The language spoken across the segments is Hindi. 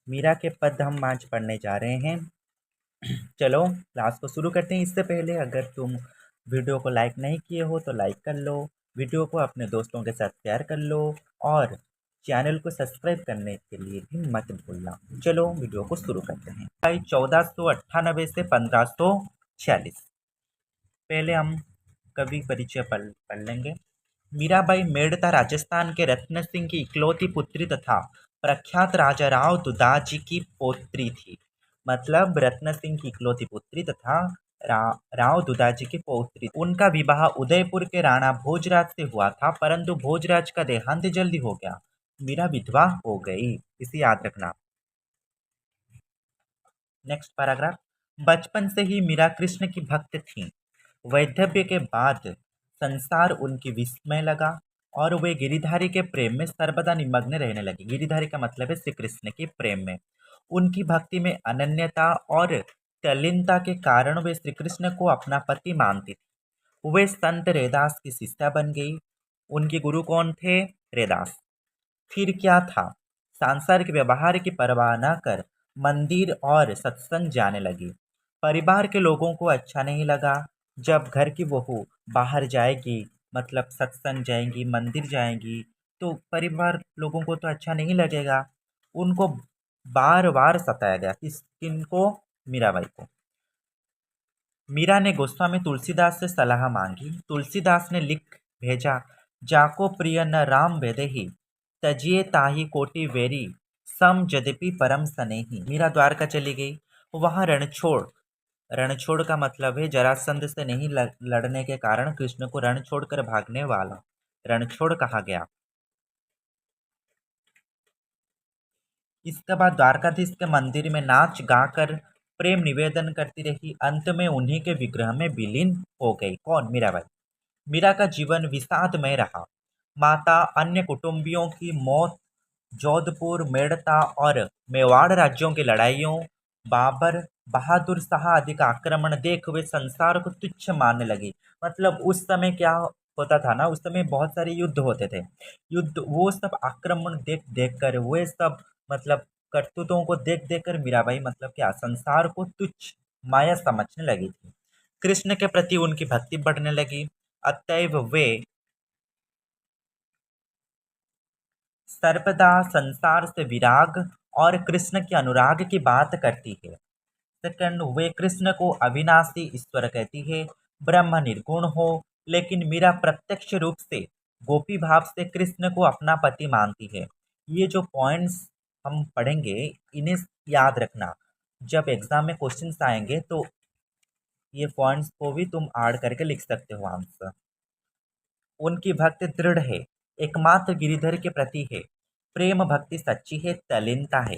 मीरा के पद हम आज पढ़ने जा रहे हैं। चलो क्लास को शुरू करते हैं। इससे पहले अगर तुम वीडियो को लाइक नहीं किए हो तो लाइक कर लो, वीडियो को अपने दोस्तों के साथ शेयर कर लो और चैनल को सब्सक्राइब करने के लिए भी मत भूलना। चलो वीडियो को शुरू करते हैं। भाई 1498 से 1546। पहले हम कवि परिचय पढ़ लेंगे। मीराबाई मेड़ता राजस्थान के रत्न सिंह की इकलौती पुत्री तथा प्रख्यात राजा राव दुदाजी की पौत्री थी। मतलब रत्न सिंह की इकलौती पुत्री तथा राव दुदाजी की पौत्री। उनका विवाह उदयपुर के राणा भोजराज से हुआ था, परंतु भोजराज का देहांत जल्दी हो गया। मीरा विधवा हो गई, इसे याद रखना। Next paragraph. बचपन से ही मीरा कृष्ण की भक्त थी। वैधव्य के बाद संसार उनकी विस्मय लगा और वे गिरिधारी के प्रेम में सर्वदा निमग्न रहने लगी। गिरिधारी का मतलब है श्री कृष्ण के प्रेम में। उनकी भक्ति में अनन्यता और तल्लीनता के कारण वे श्री कृष्ण को अपना पति मानती थी। वे संत रैदास की शिष्या बन गई। उनके गुरु कौन थे? रैदास। फिर क्या था, सांसारिक व्यवहार की परवाह न कर मंदिर और सत्संग जाने लगी। परिवार के लोगों को अच्छा नहीं लगा। जब घर की बहू बाहर जाएगी, मतलब सत्संग जाएंगी, मंदिर जाएंगी, तो परिवार लोगों को तो अच्छा नहीं लगेगा। उनको बार बार सताया गया। किनको? मीराबाई को। मीरा ने गोस्वामी तुलसीदास से सलाह मांगी। तुलसीदास ने लिख भेजा, जाको प्रिय न राम वेदेहि, तजिए ताहि कोटि वेरी, सम यद्यपि परम सनेही। मीरा द्वारका चली गई। वहां रणछोड़, रणछोड़ का मतलब है जरासंध से नहीं लड़ने के कारण कृष्ण को रण छोड़कर भागने वाला रणछोड़ कहा गया। इसके बाद द्वारकाधीश के मंदिर में नाच गाकर प्रेम निवेदन करती रही। अंत में उन्हीं के विग्रह में विलीन हो गई। कौन? मीराबाई। मीरा का जीवन विषादमय रहा। माता, अन्य कुटुंबियों की मौत, जोधपुर, मेड़ता और मेवाड़ राज्यों की लड़ाइयों, बाबर बहादुर शाह आदि का आक्रमण देख वे संसार को तुच्छ मानने लगी। मतलब उस समय क्या होता था ना, उस समय बहुत सारे युद्ध होते थे। युद्ध, वो सब आक्रमण देख देख कर, वे सब मतलब करतूतों को देख देख कर मीराबाई मतलब क्या संसार को तुच्छ माया समझने लगी थी। कृष्ण के प्रति उनकी भक्ति बढ़ने लगी। अतएव वे सर्वदा संसार से विराग और कृष्ण के अनुराग की बात करती है। सेकंड, वे कृष्ण को अविनाशी ईश्वर कहती है, ब्रह्म निर्गुण हो। लेकिन मीरा प्रत्यक्ष रूप से गोपी भाव से कृष्ण को अपना पति मानती है। ये जो पॉइंट्स हम पढ़ेंगे, इन्हें याद रखना। जब एग्जाम में क्वेश्चंस आएंगे तो ये पॉइंट्स को भी तुम ऐड करके लिख सकते हो आंसर। उनकी भक्ति दृढ़ है, एकमात्र गिरिधर के प्रति है। प्रेम भक्ति सच्ची है, तल्लीनता है,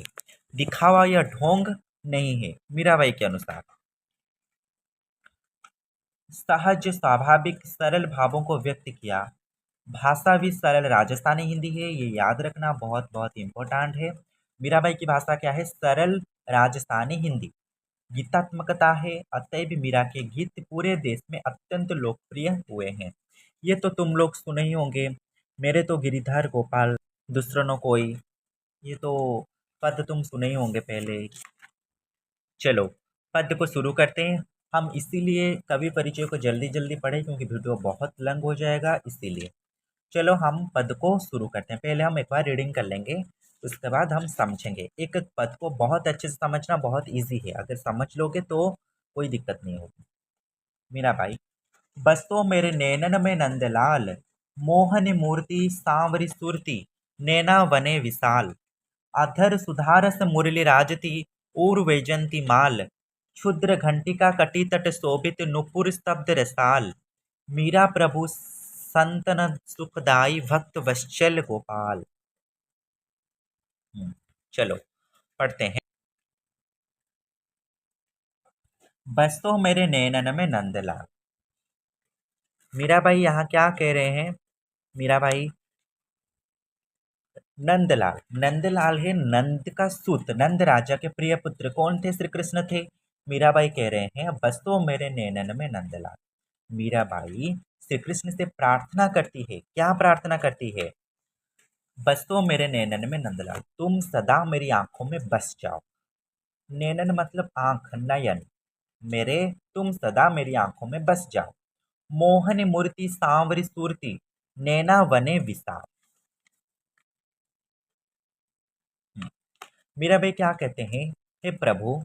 दिखावा या ढोंग नहीं है। मीराबाई के अनुसार सहज स्वाभाविक सरल भावों को व्यक्त किया। भाषा भी सरल राजस्थानी हिंदी है, ये याद रखना बहुत बहुत इम्पोर्टेंट है। मीराबाई की भाषा क्या है? सरल राजस्थानी हिंदी। गीतात्मकता है, अतएव मीरा के गीत पूरे देश में अत्यंत लोकप्रिय हुए हैं। ये तो तुम लोग सुने ही होंगे, मेरे तो गिरिधर गोपाल दूसरों न कोई, ये तो पद तुम सुने ही होंगे पहले। चलो पद को शुरू करते हैं। हम इसीलिए कवि परिचय को जल्दी जल्दी पढ़े क्योंकि वीडियो बहुत लंग हो जाएगा, इसीलिए। चलो हम पद को शुरू करते हैं। पहले हम एक बार रीडिंग कर लेंगे, उसके बाद हम समझेंगे। एक एक पद को बहुत अच्छे से समझना बहुत इजी है, अगर समझ लोगे तो कोई दिक्कत नहीं होगी। मीराबाई। बसो मेरे नैनन में नंदलाल, मोहन मूर्ति सांवरी सुरती, नैना वने विशाल, अधर सुधारस मुरली राजती, उर वैजंती माल, क्षुद्र घंटिका कटी तट शोभित, नुपुर स्तब्ध रसाल, मीरा प्रभु संतन सुखदाई, भक्त वत्सल गोपाल। चलो पढ़ते हैं। बसो मेरे नैनन में नंदलाल। मीराबाई यहाँ क्या कह रहे हैं? मीराबाई नंदलाल, नंदलाल है नंद का सूत, नंद राजा के प्रिय पुत्र कौन थे? श्री कृष्ण थे। मीराबाई कह रहे हैं बसो मेरे नैनन में नंदलाल। मीराबाई श्री कृष्ण से प्रार्थना करती है। क्या प्रार्थना करती है? बसो मेरे नैनन में नंदलाल, तुम सदा मेरी आंखों में बस जाओ। नैनन मतलब आंख, नयन। मेरे, तुम सदा मेरी आंखों में बस जाओ। मोहन मूर्ति सांवरी सूरती, नैना वने विसार। मीरा भाई क्या कहते हैं, हे प्रभु,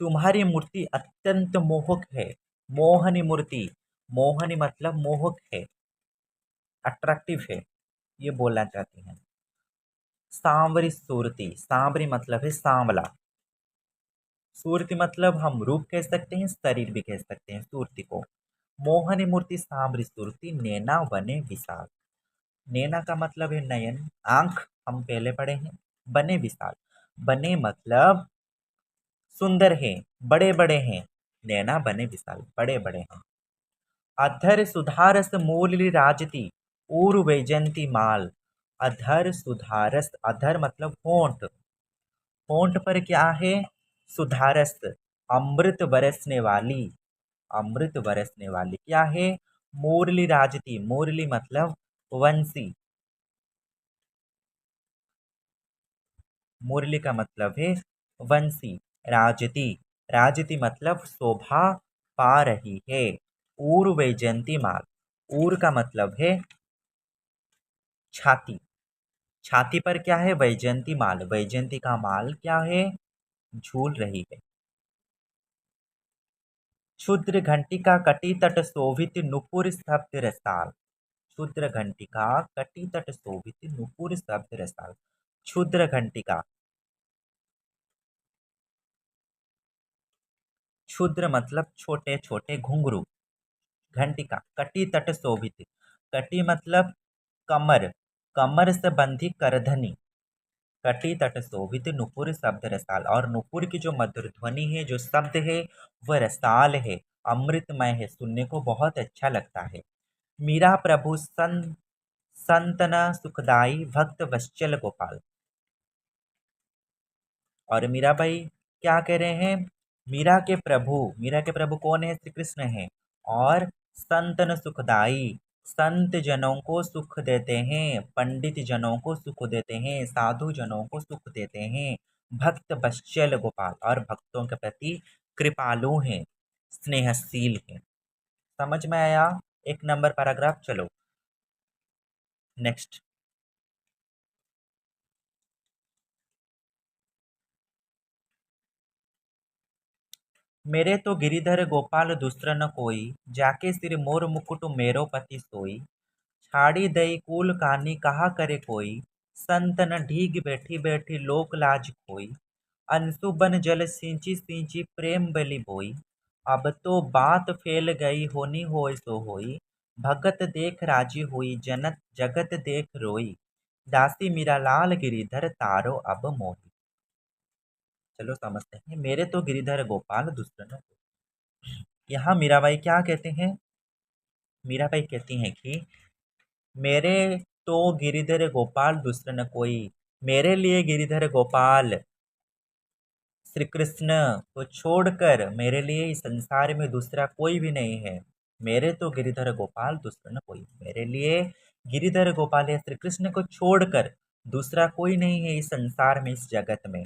तुम्हारी मूर्ति अत्यंत मोहक है। मोहनी मूर्ति, मोहनी मतलब मोहक है, अट्रैक्टिव है, ये बोलना चाहती हैं। सांवरी सूरती, सांवरी मतलब है सांवला। सूरती मतलब हम रूप कह सकते हैं, शरीर भी कह सकते हैं सूरती को। मोहनी मूर्ति सांवरी सूरती, नैना वने विशाल। नैना का मतलब है नयन, आंख हम पहले पढ़े हैं। बने विशाल, बने मतलब सुंदर है, बड़े बड़े हैं। नैना बने विशाल, बड़े बड़े हैं। अधर सुधारस मूलि राजती, उर वैजंती माल। अधर सुधारस, अधर मतलब होंठ। होंठ पर क्या है, सुधारस, अमृत बरसने वाली। अमृत बरसने वाली क्या है, मुरली राजती। मुरली मतलब वंशी। मुरली का मतलब है वंशी। राजती, राजती मतलब शोभा पा रही है। ऊर वैजयंती माल, ऊर का मतलब है छाती। छाती पर क्या है, वैजयंती माल। वैजयंती का माल क्या है, झूल रही है। क्षुद्र घंटिका कटी तट शोभित, नुपुर शब्द रसाल। क्षुद्र घंटिका कटी तट शोभित, नुपुर शब्द रसाल। क्षुद्र घंटिका, क्षुद्र मतलब छोटे छोटे घुंघरू। घंटिका, कटी तट शोभित। कटी मतलब कमर, कमर से बंधी करधनी। कटी तट शोभित, नुपुर शब्द रसाल। और नुपुर की जो मधुर ध्वनि है, जो शब्द है, वह रसाल है, अमृतमय है, सुनने को बहुत अच्छा लगता है। मीरा प्रभु संतना सुखदाई, भक्त वत्सल गोपाल। और मीराबाई क्या कह रहे हैं, मीरा के प्रभु, मीरा के प्रभु कौन है, श्री कृष्ण है। और संतन सुखदाई, संत जनों को सुख देते हैं, पंडित जनों को सुख देते हैं, साधु जनों को सुख देते हैं। भक्त वत्सल गोपाल, और भक्तों के प्रति कृपालु हैं, स्नेहशील हैं। समझ में आया, एक नंबर पैराग्राफ। चलो नेक्स्ट। मेरे तो गिरिधर गोपाल दूसर न कोई, जाके सिर मोर मुकुट मेरो पति सोई। छाड़ी दई कुल कानी कहा करे कोई, संत न ढीग बैठी बैठी लोक लाज कोई। अंशु बन जल सिंची सिंची प्रेम बलि बोई। अब तो बात फैल गई होनी होय सो होई। भगत देख राजी हुई, जनत जगत देख रोई। दासी मीरा लाल गिरिधर तारो अब मोही। चलो समझते हैं, मेरे तो गिरिधर गोपाल दूसरे न। यहाँ मीराबाई क्या कहते हैं, मीराबाई कहती हैं कि मेरे तो गिरिधर गोपाल दूसरे न कोई। मेरे लिए गिरिधर गोपाल श्री कृष्ण को छोड़कर मेरे लिए इस संसार में दूसरा कोई भी नहीं है। मेरे तो गिरिधर गोपाल दूसरा न कोई, मेरे लिए गिरिधर गोपाल या श्री कृष्ण को छोड़कर दूसरा कोई नहीं है इस संसार में, इस जगत में।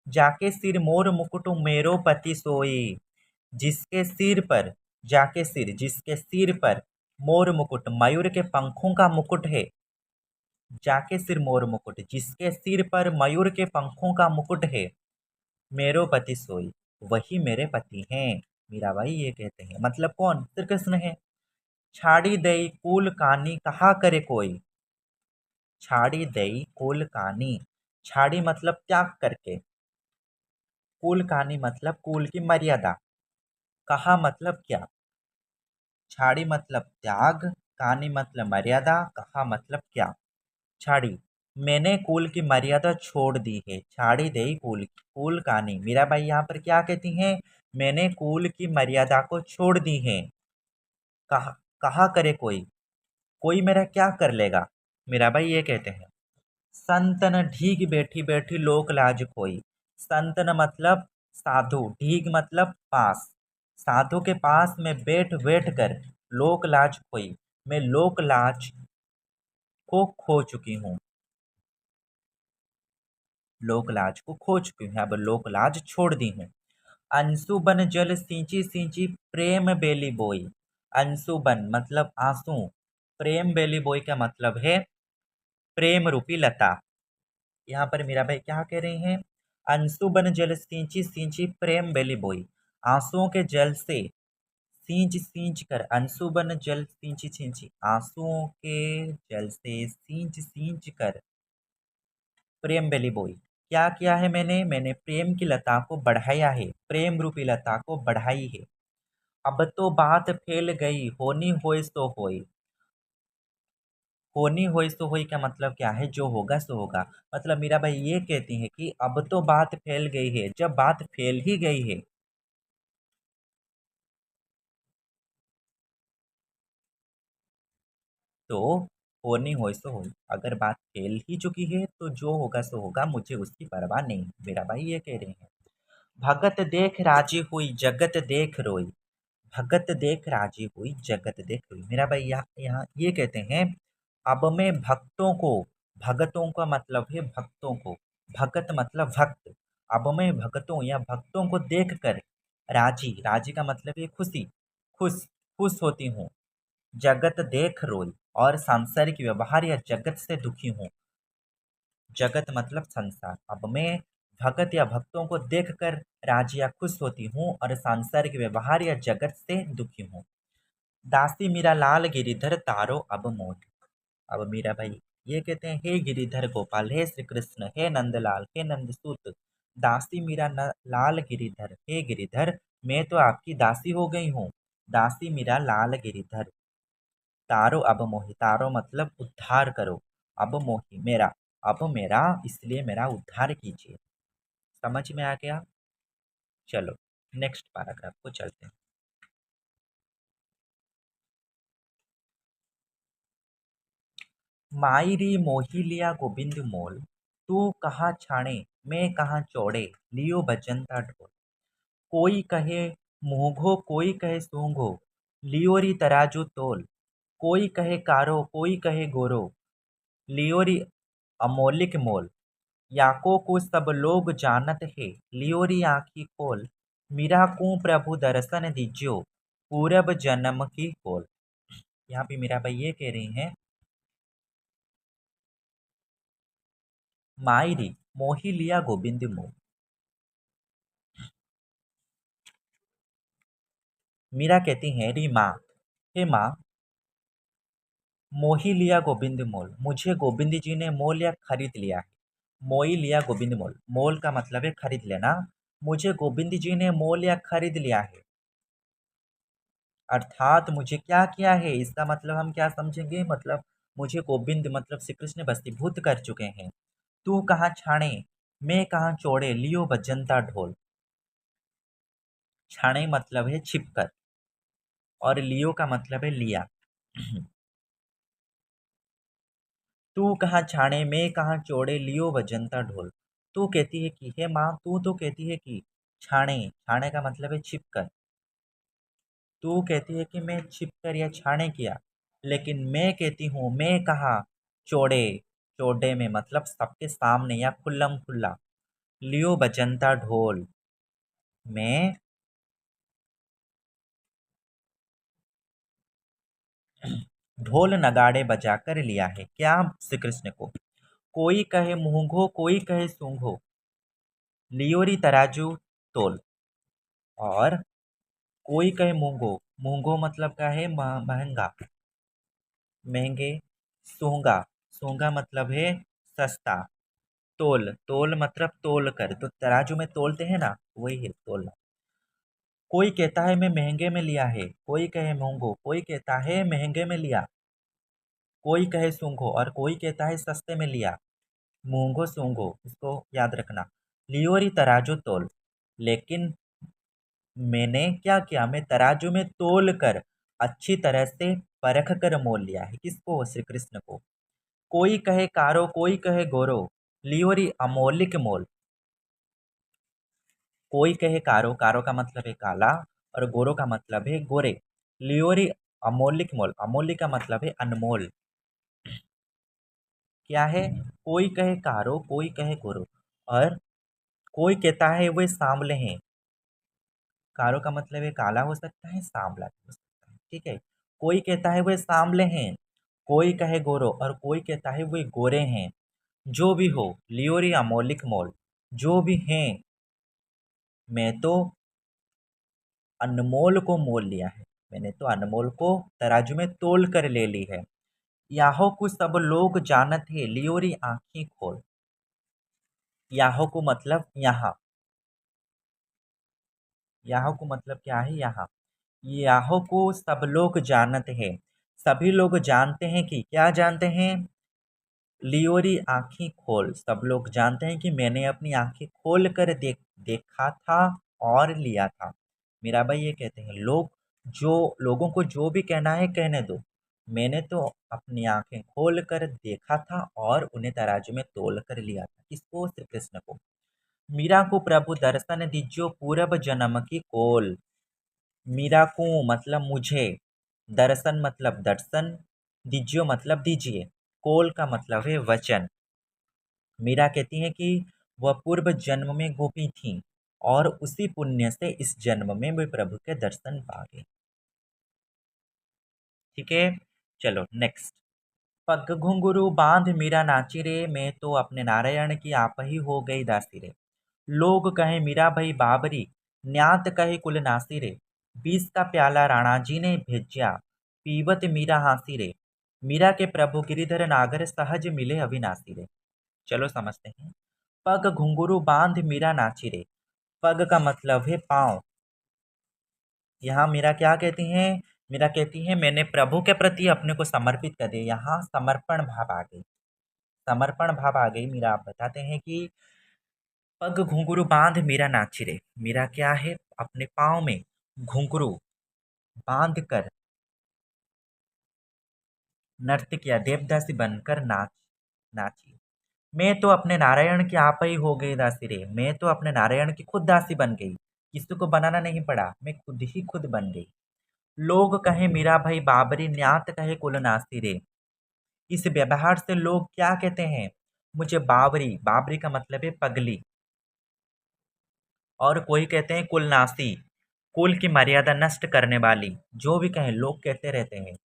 जाके सिर मोर मुकुट मेरो पति सोई। जिसके सिर पर, जाके सिर, जिसके सिर पर मोर मुकुट, मयूर के पंखों का मुकुट है। जाके सिर मोर मुकुट, जिसके सिर पर मयूर के पंखों का मुकुट है, मेरो पति सोई, वही मेरे पति हैं। मीराबाई ये कहते हैं, मतलब कौन, श्री कृष्ण है। छाड़ी दई कुल कानी कहा करे कोई। छाड़ी दई कुल कानी, छाड़ी मतलब त्याग करके, कुल कानी मतलब कुल की मर्यादा, कहा मतलब क्या। छाड़ी मतलब त्याग, कानी मतलब मर्यादा, कहा मतलब क्या। छाड़ी, मैंने कुल की मर्यादा छोड़ दी है। छाड़ी दे कुल, कुल कानी, मीराबाई यहाँ पर क्या कहती हैं, मैंने कुल की मर्यादा को छोड़ दी है। कहा, कहा करे कोई, कोई मेरा क्या कर लेगा। मीराबाई ये कहते हैं, संतन ढीग बैठी बैठी लोक लाज कोई। संतन मतलब साधु, ढीग मतलब पास, साधु के पास में बैठ बैठ कर लोक लाज खोई, मैं लोक लाज को खो चुकी हूँ। लोक लाज को खो चुकी हूँ, अब लोक लाज छोड़ दी हूँ। अंशु बन जल सींची सींची प्रेम बेली बोई। अंशु बन मतलब आंसू, प्रेम बेली बोई का मतलब है प्रेम रूपी लता। यहाँ पर मीरा भाई क्या कह रही हैं? अंशु बन जल सींची सींची प्रेम बेली बोई। आंसुओं के जल से सींच सींच कर, अंशु बन जल सींची सींची, आंसुओं के जल से सींच सींच कर प्रेम बेली बोई। क्या किया है मैंने प्रेम की लता को बढ़ाया है, प्रेम रूपी लता को बढ़ाई है। अब तो बात फैल गई, होनी होय सो होय। होनी होय सो होय का मतलब क्या है? जो होगा सो होगा। मतलब मीरा भाई ये कहती है कि अब तो बात फैल गई है। जब बात फैल ही गई है तो होनी होय सो होय। अगर बात फैल ही चुकी है तो जो होगा सो होगा, मुझे उसकी परवाह नहीं। मीरा भाई ये कह रहे हैं। भगत देख राजी हुई, जगत देख रोई। भगत देख राजी हुई, जगत देख रोई। मेरा भाई यहाँ यहाँ ये कहते हैं, अब मैं भक्तों को, भगतों का मतलब है भक्तों को, भगत मतलब भक्त। अब मैं भक्तों या भक्तों को देख कर राजी, राजी का मतलब है खुशी, खुश, खुश होती हूँ। जगत देख रोई, और सांसारिक व्यवहार या जगत से दुखी हूँ। जगत मतलब संसार। अब मैं भगत या भक्तों को देखकर राजी या खुश होती हूँ और सांसारिक व्यवहार या जगत से दुखी हूँ। दासी मीरा लाल गिरिधर तारो अब मोट। अब मीरा भाई ये कहते हैं, हे गिरिधर गोपाल, हे श्री कृष्ण, हे नंदलाल, हे नंदसूत, दासी मीरा लाल गिरिधर, हे गिरिधर मैं तो आपकी दासी हो गई हूँ। दासी मीरा लाल गिरिधर तारो अब मोहि, तारो मतलब उद्धार करो, अब मोहि मेरा, अब मेरा इसलिए मेरा उद्धार कीजिए। समझ में आ गया? चलो नेक्स्ट पैराग्राफ को चलते हैं। माई री मोही लिया गोविंद मोल, तू कहाँ छाणे मैं कहाँ चौड़े, लियो बजंता ढोल। कोई कहे मूंगो कोई कहे सूंघो, लियो री तराजू तोल। कोई कहे कारो कोई कहे गोरो, लियो री अमोलिक मोल। याको को सब लोग जानत है, लियो री आँखी खोल। मीरा को प्रभु दर्शन दीजियो, पूरब जन्म की खोल। यहाँ पे मीरा भाई ये कह रही हैं, मायरी मोही लिया गोविंद मोल। मीरा कहती हैं, री माँ, हे माँ, मोही लिया गोविंद मोल, मुझे गोविंद जी ने मोल या खरीद लिया है। मोई लिया गोविंद मोल, मोल का मतलब है खरीद लेना। मुझे गोविंद जी ने मोल या खरीद लिया है, अर्थात मुझे क्या किया है, इसका मतलब हम क्या समझेंगे? मतलब मुझे गोविंद मतलब श्री कृष्ण वशीभूत कर चुके हैं। तू कहाँ छाणे मैं कहाँ चौड़े, लियो बजंता ढोल। छाणे मतलब है छिपकर, और लियो का मतलब है लिया। तू कहाँ छाणे मैं कहाँ चौड़े, लियो बजंता ढोल। तू कहती है कि हे माँ, तू तो कहती है कि छाणे, छाणे का मतलब है छिपकर। तू कहती है कि मैं छिपकर या छाणे किया, लेकिन मैं कहती हूँ मैं कहाँ चौड़े, चौड़े में मतलब सबके सामने या खुल्लम खुल्ला। लियो बजंता ढोल, मैं ढोल नगाड़े बजाकर लिया है क्या श्री कृष्ण को। कोई कहे मूंगो कोई कहे सूंघो, लियोरी तराजू तोल। और कोई कहे मूंगो, मूंगो मतलब का है महंगा, महंगे। सूंगा, सूंगा मतलब है सस्ता। तोल, तोल मतलब तोल कर, तो तराजू में तोलते हैं ना, वही है तोलना। कोई कहता है मैं महंगे में लिया है, कोई कहे मूंगो, कोई कहता है महंगे में लिया, कोई कहे सूंघो, और कोई कहता है सस्ते में लिया। मूंगो सूंघो, इसको याद रखना। लियोरी तराजू तोल, लेकिन मैंने क्या किया, मैं तराजू में तोल कर अच्छी तरह से परख कर मोल लिया है। किसको? श्री कृष्ण को। कोई कहे कारो कोई कहे गोरो, लियोरी अमोलिक मोल। कोई कहे कारो, कारो का मतलब है काला, और गोरो का मतलब है गोरे। लियोरी अमोलिक मोल, अमोलिक का मतलब है अनमोल। क्या है? कोई कहे कारो कोई कहे गोरो, और कोई कहता है वे सांवले हैं। कारो का मतलब है काला हो सकता है, सांवला भी हो सकता है, ठीक है। कोई कहता है वे सांवले हैं, कोई कहे गोरो, और कोई कहता है वे गोरे हैं। जो भी हो, लियोरी अमोलिक मोल, जो भी हैं, मैं तो अनमोल को मोल लिया है। मैंने तो अनमोल को तराजू में तोल कर ले ली है। याहो को सब लोग जानत है, लियोरी आंखें खोल। याहो को मतलब यहाँ, याहो को मतलब क्या है यहाँ। याहो को सब लोग जानत है, सभी लोग जानते हैं कि क्या जानते हैं। लियोरी आंखें खोल, सब लोग जानते हैं कि मैंने अपनी आंखें खोल कर देखा था और लिया था। मीराबाई ये कहते हैं लोग, जो लोगों को जो भी कहना है कहने दो, मैंने तो अपनी आंखें खोल कर देखा था और उन्हें तराजू में तोल कर लिया था। किसको? श्री कृष्ण को। मीरा को प्रभु दर्शन दीजियो पूरब जन्म की कोल। मीरा को मतलब मुझे, दर्शन मतलब दर्शन, दीजियो मतलब दीजिए, कोल का मतलब है वचन। मीरा कहती हैं कि वह पूर्व जन्म में गोपी थीं और उसी पुण्य से इस जन्म में वे प्रभु के दर्शन पा गई। ठीक है, चलो नेक्स्ट। पग घुंघरू बांध मीरा नाची रे, मैं तो अपने नारायण की आप ही हो गई दासी रे। लोग कहे मीरा भई बाबरी, न्यात कहे कुल नासी रे। 20 का प्याला राणा जी ने भेजा, पीवत मीरा हासी रे। मीरा के प्रभु गिरिधर नागर, सहज मिले अविनाशी रे। चलो समझते हैं। पग घुंघरू बांध मीरा नाची रे। पग का मतलब है पाँव। यहाँ मीरा क्या कहती हैं? मीरा कहती है मैंने प्रभु के प्रति अपने को समर्पित कर दिया। यहाँ समर्पण भाव आ गई, समर्पण भाव आ गई। मीरा आप बताते हैं कि पग घुंघरू बांध मीरा नाची रे। मीरा क्या है? अपने पाँव में घुंघरू बांध कर नर्तक या देवदासी बनकर नाची। मैं तो अपने नारायण की आप ही हो गई दासी रे। मैं तो अपने नारायण की खुद दासी बन गई, किसी को बनाना नहीं पड़ा, मैं खुद ही खुद बन गई। लोग कहे मीरा भाई बाबरी, न्यात कहे कुल नासी रे। इस व्यवहार से लोग क्या कहते हैं? मुझे बाबरी, बाबरी का मतलब है पगली, और कोई कहते हैं कुलनासी, कुल की मर्यादा नष्ट करने वाली। जो भी कहें लोग कहते रहते हैं।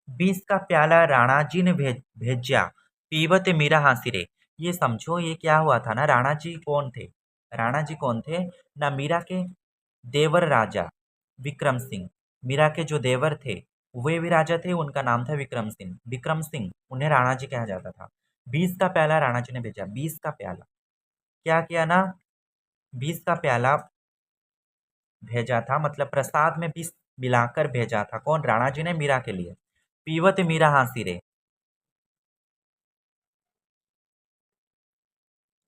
20 का प्याला राणा जी ने भेजा, पीवत मीरा हासिरे। ये समझो ये क्या हुआ था ना, राणा जी कौन थे? राणा जी कौन थे ना? मीरा के देवर राजा विक्रम सिंह। मीरा के जो देवर थे वे भी राजा थे, उनका नाम था विक्रम सिंह। विक्रम सिंह, उन्हें राणा जी कहा जाता था। 20 का प्याला राणा जी ने भेजा। 20 का प्याला क्या किया ना? 20 का प्याला भेजा था, मतलब प्रसाद में विष मिलाकर भेजा था। कौन? राणा जी ने मीरा के लिए। पीवत मीरा हासिरे,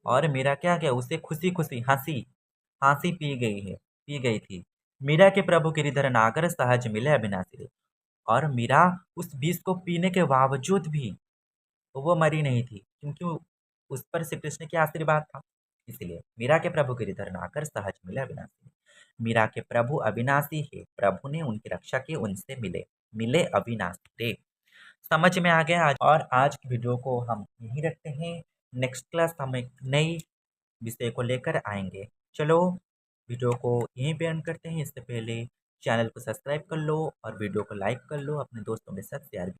और मीरा क्या किया? उसे खुशी खुशी हंसी हंसी पी गई है, पी गई थी। मीरा के प्रभु गिरिधर नागर, सहज मिले अविनाशी रे। और मीरा उस विष को पीने के बावजूद भी वो मरी नहीं थी, क्योंकि उस पर श्री कृष्ण के आशीर्वाद था। इसलिए मीरा के प्रभु गिरिधर नागर, सहज मिले अविनाशी रे। मीरा के प्रभु अविनाशी है, प्रभु ने उनकी रक्षा की, उनसे मिले, मिले अविनाशी रे। समझ में आ गया? और आज की वीडियो को हम यहीं रखते हैं। नेक्स्ट क्लास हम एक नई विषय को लेकर आएंगे। चलो वीडियो को यहीं पे एंड करते हैं। इससे पहले चैनल को सब्सक्राइब कर लो और वीडियो को लाइक कर लो, अपने दोस्तों के साथ शेयर